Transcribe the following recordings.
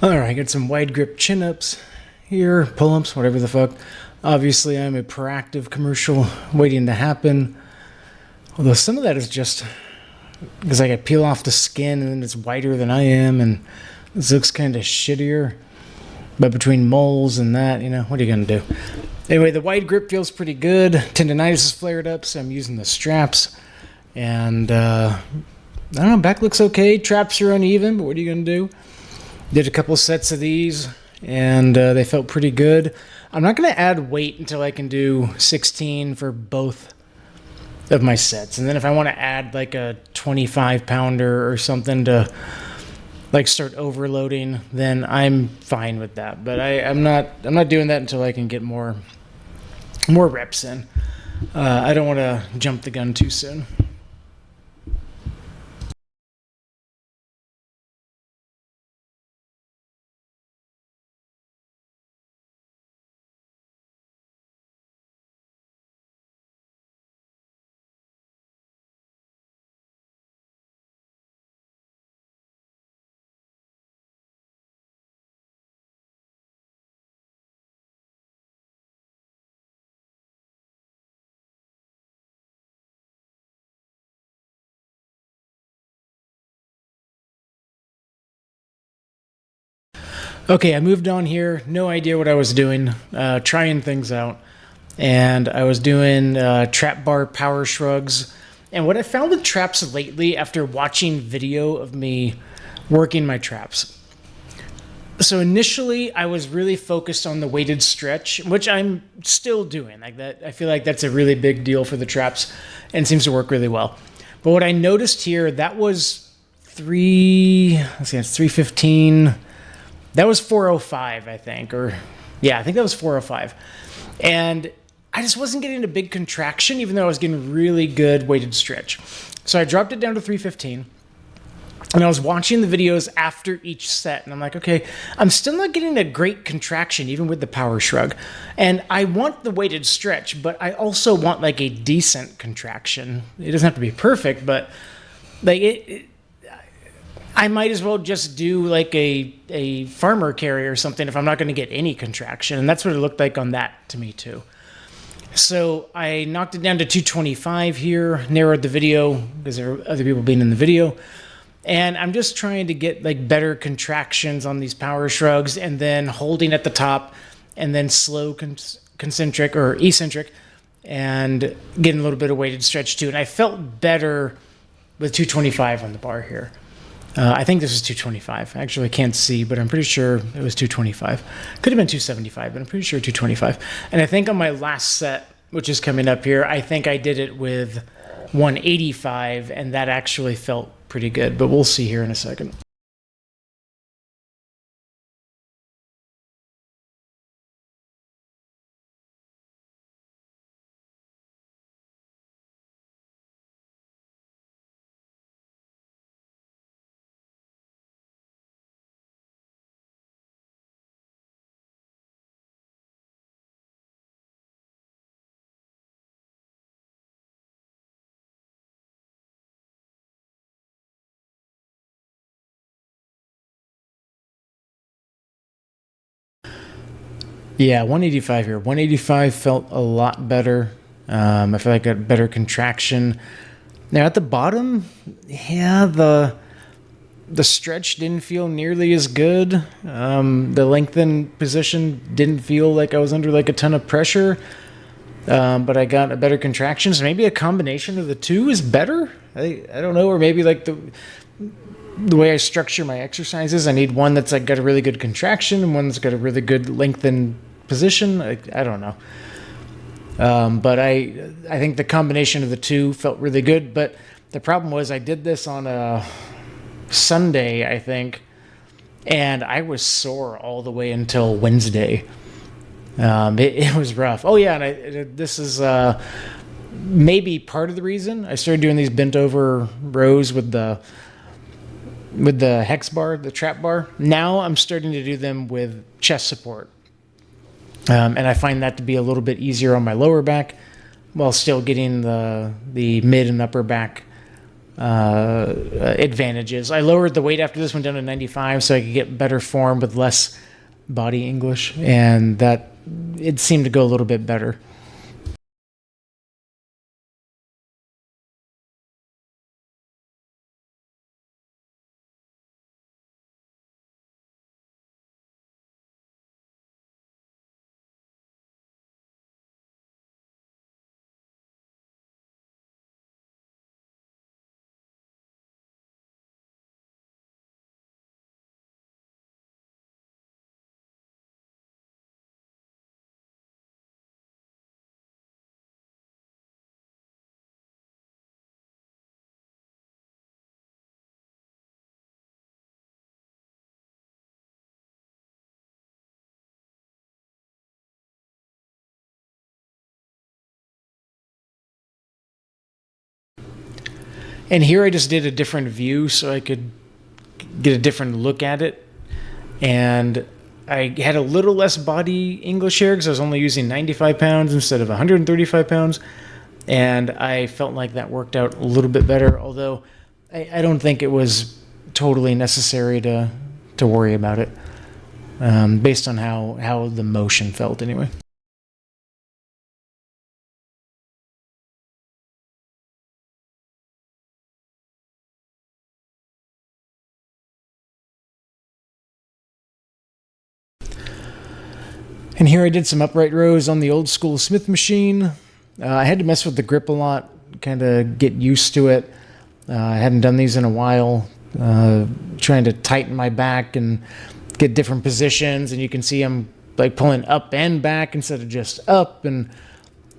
Alright, got some wide grip chin ups here, pull ups, whatever the fuck. Obviously, I'm a proactive commercial waiting to happen. Although some of that is just because I got peel off the skin and then it's whiter than I am, and this looks kind of shittier. But between moles and that, what are you going to do? Anyway, the wide grip feels pretty good. Tendonitis is flared up, so I'm using the straps. And, I don't know, back looks okay. Traps are uneven, but what are you going to do? Did a couple sets of these, and they felt pretty good. I'm not going to add weight until I can do 16 for both of my sets. And then if I want to add like a 25 pounder or something to like start overloading, then I'm fine with that. But I'm not doing that until I can get more reps in. I don't want to jump the gun too soon. Okay, I moved on here. No idea what I was doing. Trying things out. And I was doing trap bar power shrugs. And what I found with traps lately after watching video of me working my traps. So initially I was really focused on the weighted stretch, which I'm still doing. Like that, I feel like that's a really big deal for the traps and seems to work really well. But what I noticed here, that was it's 315. That was 405, I think, I think that was 405. And I just wasn't getting a big contraction, even though I was getting really good weighted stretch. So I dropped it down to 315. And I was watching the videos after each set, and I'm like, okay, I'm still not getting a great contraction, even with the power shrug. And I want the weighted stretch, but I also want like a decent contraction. It doesn't have to be perfect, but like I might as well just do like a farmer carry or something if I'm not going to get any contraction. And that's what it looked like on that to me too. So I knocked it down to 225 here, narrowed the video because there are other people being in the video. And I'm just trying to get like better contractions on these power shrugs and then holding at the top and then slow concentric or eccentric and getting a little bit of weighted stretch too. And I felt better with 225 on the bar here. I think this is 225. Actually, I can't see, but I'm pretty sure it was 225. Could have been 275, but I'm pretty sure 225. And I think on my last set, which is coming up here, I think I did it with 185, and that actually felt pretty good. But we'll see here in a second. Yeah, 185 here. 185 felt a lot better. I feel like I got better contraction. Now at the bottom, yeah, the stretch didn't feel nearly as good. The lengthened position didn't feel like I was under like a ton of pressure. But I got a better contraction. So maybe a combination of the two is better. I don't know, or maybe like the way I structure my exercises, I need one that's like got a really good contraction and one that's got a really good lengthened position. I don't know. But I think the combination of the two felt really good. But the problem was I did this on a Sunday, I think, and I was sore all the way until Wednesday. It was rough. Oh yeah, and this is maybe part of the reason I started doing these bent over rows with the hex bar, the trap bar. Now I'm starting to do them with chest support. And I find that to be a little bit easier on my lower back while still getting the mid and upper back advantages. I lowered the weight after this one down to 95 so I could get better form with less body English, and that it seemed to go a little bit better. And here I just did a different view so I could get a different look at it. And I had a little less body English here because I was only using 95 pounds instead of 135 pounds. And I felt like that worked out a little bit better, although I don't think it was totally necessary to worry about it, based on how the motion felt anyway. And here I did some upright rows on the old school Smith machine. I had to mess with the grip a lot, kind of get used to it. I hadn't done these in a while, trying to tighten my back and get different positions. And you can see I'm like pulling up and back instead of just up, and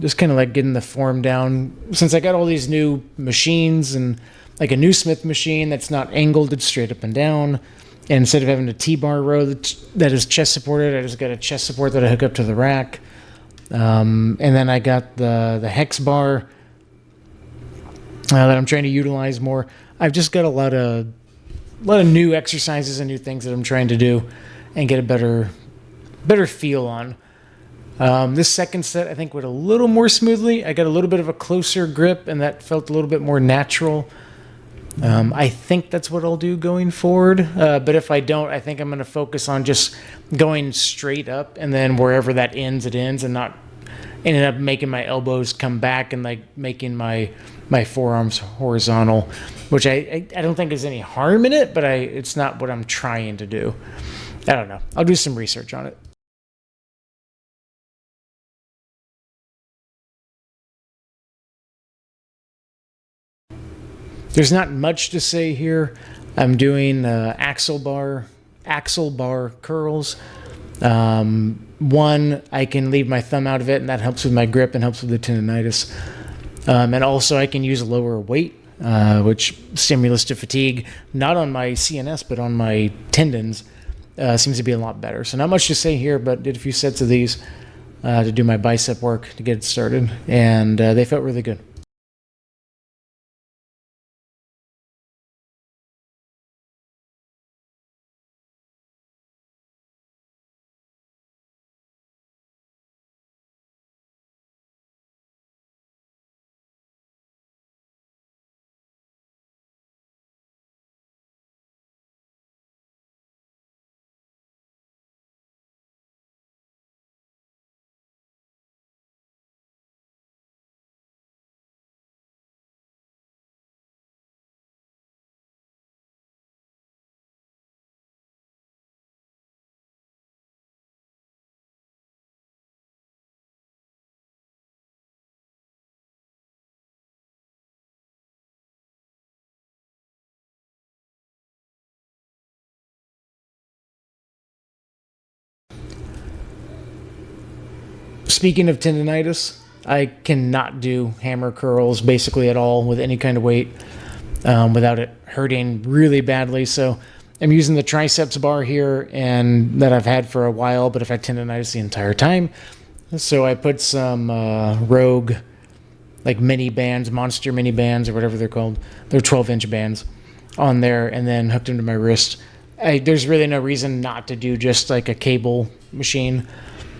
just kind of like getting the form down. Since I got all these new machines and like a new Smith machine that's not angled, it's straight up and down. And instead of having a T-bar row that is chest supported, I just got a chest support that I hook up to the rack. And then I got the hex bar that I'm trying to utilize more. I've just got a lot of new exercises and new things that I'm trying to do and get a better feel on. This second set I think went a little more smoothly. I got a little bit of a closer grip, and that felt a little bit more natural. I think that's what I'll do going forward. But if I don't, I think I'm going to focus on just going straight up, and then wherever that ends, it ends, and not ending up making my elbows come back and like making my forearms horizontal, which I don't think there's any harm in it, but it's not what I'm trying to do. I don't know. I'll do some research on it. There's not much to say here. I'm doing axle bar curls. One, I can leave my thumb out of it, and that helps with my grip and helps with the tendonitis. And also, I can use a lower weight, which stimulus to fatigue, not on my CNS, but on my tendons, seems to be a lot better. So not much to say here, but did a few sets of these to do my bicep work to get it started, and they felt really good. Speaking of tendonitis, I cannot do hammer curls basically at all with any kind of weight without it hurting really badly. So I'm using the triceps bar here, and that I've had for a while, but I've had tendonitis the entire time. So I put some Rogue, like mini bands, monster mini bands, or whatever they're called. They're 12-inch bands on there, and then hooked them to my wrist. There's really no reason not to do just like a cable machine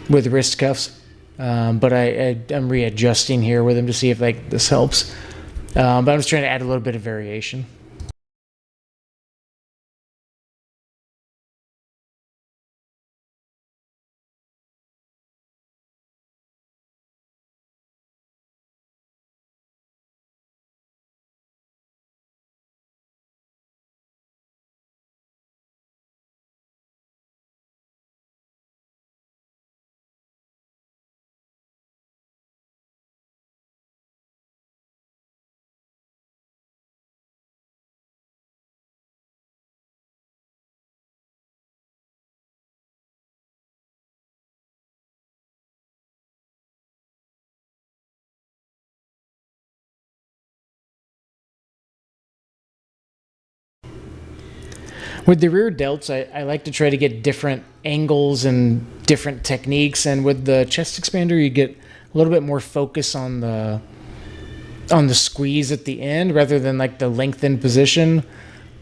with wrist cuffs. But I'm readjusting here with them to see if like this helps. But I'm just trying to add a little bit of variation. With the rear delts, I like to try to get different angles and different techniques. And with the chest expander, you get a little bit more focus on the squeeze at the end rather than like the lengthened position.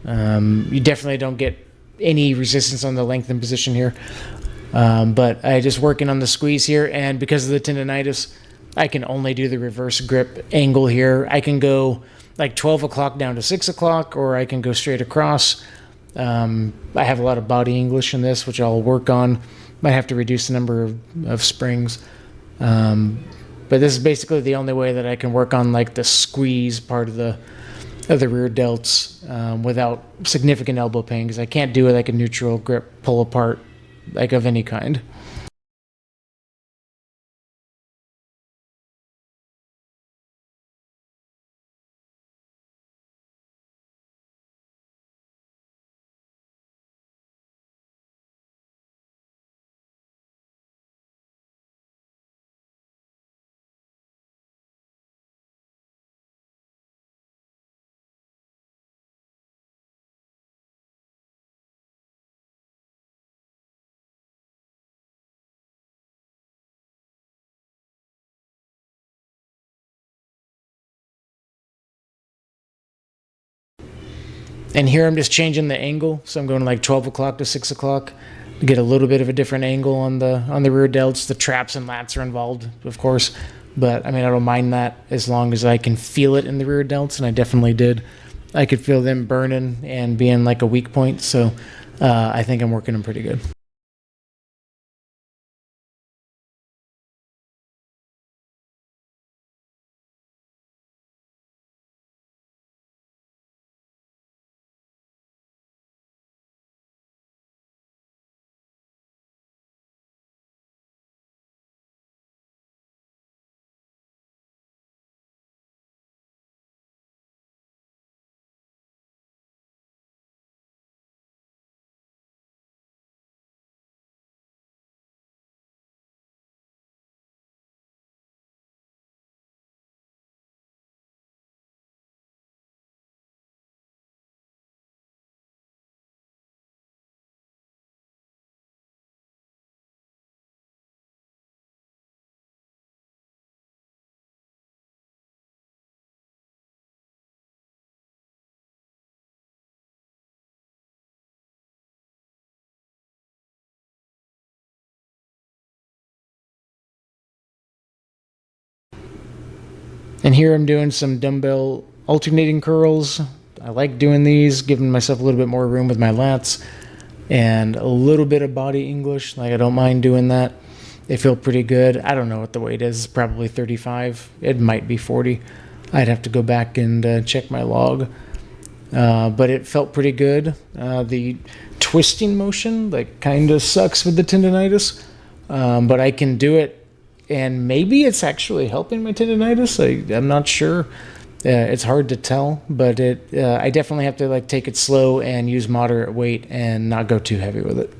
You definitely don't get any resistance on the lengthened position here. But I just working on the squeeze here, and because of the tendonitis, I can only do the reverse grip angle here. I can go like 12 o'clock down to 6 o'clock, or I can go straight across. I have a lot of body English in this, which I'll work on. Might have to reduce the number of springs. But this is basically the only way that I can work on like the squeeze part of the rear delts without significant elbow pain, because I can't do it like a neutral grip pull apart like of any kind. And here I'm just changing the angle, so I'm going like 12 o'clock to 6 o'clock to get a little bit of a different angle on the rear delts. The traps and lats are involved, of course, but I mean I don't mind that as long as I can feel it in the rear delts, and I definitely did. I could feel them burning and being like a weak point, so I think I'm working them pretty good. And here I'm doing some dumbbell alternating curls. I like doing these, giving myself a little bit more room with my lats and a little bit of body English. Like I don't mind doing that. They feel pretty good. I don't know what the weight is. Probably 35. It might be 40. I'd have to go back and check my log. But it felt pretty good. The twisting motion like kind of sucks with the tendonitis, but I can do it, and maybe it's actually helping my tendonitis. I'm not sure. It's hard to tell, but I definitely have to like take it slow and use moderate weight and not go too heavy with it.